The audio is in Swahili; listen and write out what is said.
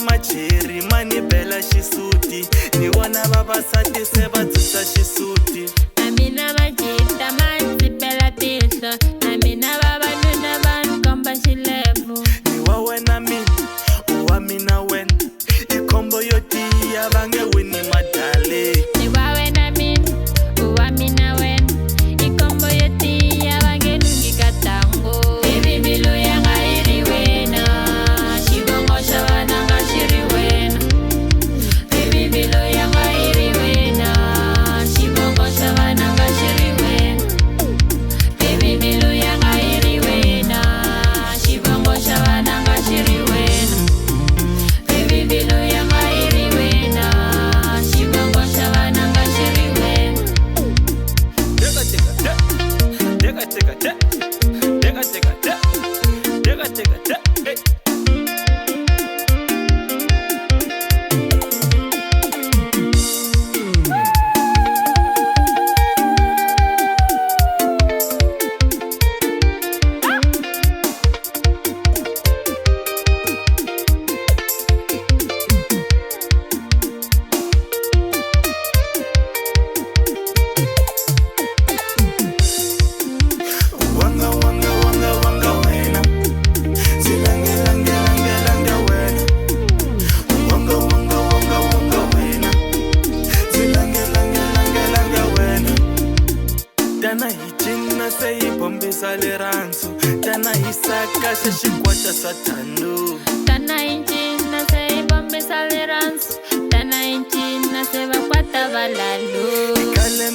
macheri mani bela xisuti ni vona vavasati se va tsusa xisuti na mina majita manzi bela tihlo na mina vavanuna van komba xilevo ni wa wena mina u wa mina wena i khombo yo tiya va nge wini madale ni wa wena mina u wa mina wena i kombo yo tiya va nge lungi ka tango baby mbilu yanga yi ri wena xivongo xa vana nga xi ri wena baby mbilu yanga yi ri wena xivongo xa vana nga xi ri wena baby mbilu yanga yi ri wena xivongo xa vana nga xi ri wena baby mbilu yanga yi ri wena xivongo xa vana nga xi ri wena hey. Wanga wanga wanga wanga wena zilange lange lange lange wena wanga wanga wanga wanga wena zilange lange lange lange wena tana hi cina se hi bombisa lerhandzu tana hi saka se xikwata swa thando tana hi cina se hi bombisa rirhandzu tana hi cina se va kwata valalo khale